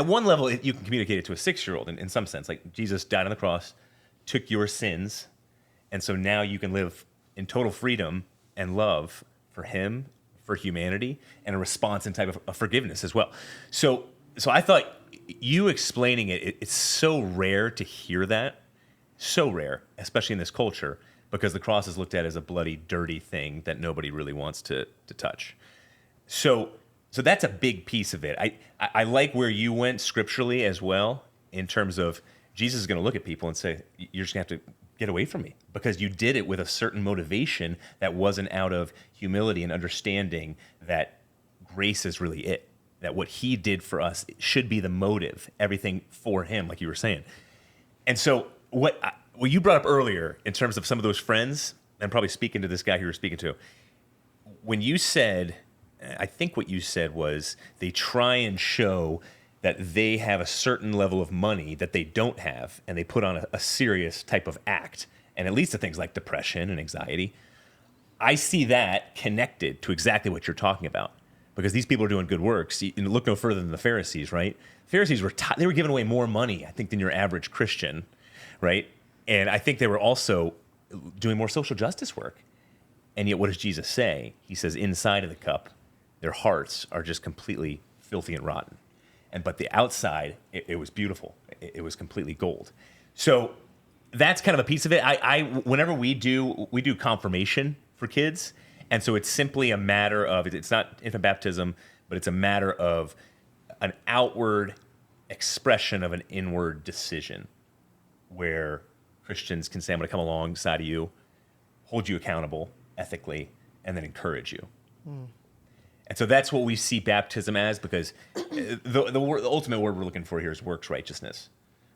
at one level, you can communicate it to a 6-year-old in some sense. Like Jesus died on the cross, took your sins, and so now you can live in total freedom and love for him, for humanity, and a response and type of forgiveness as well. So I thought you explaining it's so rare to hear that, so rare, especially in this culture, because the cross is looked at as a bloody, dirty thing that nobody really wants to touch. So that's a big piece of it. I like where you went scripturally as well, in terms of Jesus is going to look at people and say, you're just going to have to get away from me, because you did it with a certain motivation that wasn't out of humility and understanding that grace is really it, that what he did for us should be the motive, everything for him, like you were saying. And so what you brought up earlier in terms of some of those friends, and probably speaking to this guy who you were speaking to, when you said, I think what you said was they try and show that they have a certain level of money that they don't have, and they put on a serious type of act, and it leads to things like depression and anxiety. I see that connected to exactly what you're talking about, because these people are doing good works. You look no further than the Pharisees, right? Pharisees they were giving away more money, I think, than your average Christian, right? And I think they were also doing more social justice work. And yet, what does Jesus say? He says, inside of the cup, their hearts are just completely filthy and rotten. But the outside, it was beautiful. It was completely gold. So that's kind of a piece of it. Whenever we do confirmation for kids, and so it's simply a matter of, it's not infant baptism, but it's a matter of an outward expression of an inward decision, where Christians can say, I'm going to come alongside of you, hold you accountable ethically, and then encourage you. And so that's what we see baptism as, because the ultimate word we're looking for here is works righteousness,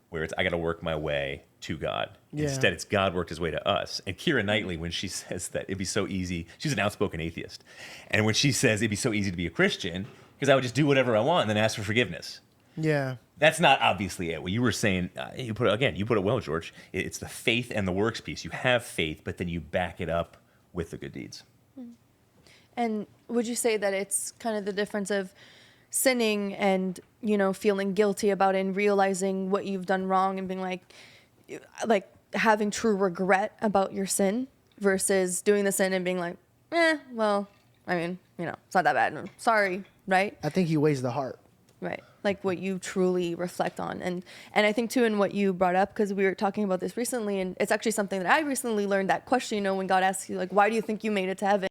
where it's I got to work my way to God. Yeah. Instead, it's God worked his way to us. And Keira Knightley, when she says that it'd be so easy, she's an outspoken atheist. And when she says it'd be so easy to be a Christian, because I would just do whatever I want and then ask for forgiveness. Yeah. That's not obviously it. What you were saying, you put it well, George. It's the faith and the works piece. You have faith, but then you back it up with the good deeds. And would you say that it's kind of the difference of sinning and, feeling guilty about it and realizing what you've done wrong and being like having true regret about your sin versus doing the sin and being like, well, I mean, it's not that bad. I'm sorry, right? I think he weighs the heart. Right. Like what you truly reflect on. And I think too, in what you brought up, because we were talking about this recently, and it's actually something that I recently learned, that question, when God asks you, like, why do you think you made it to heaven?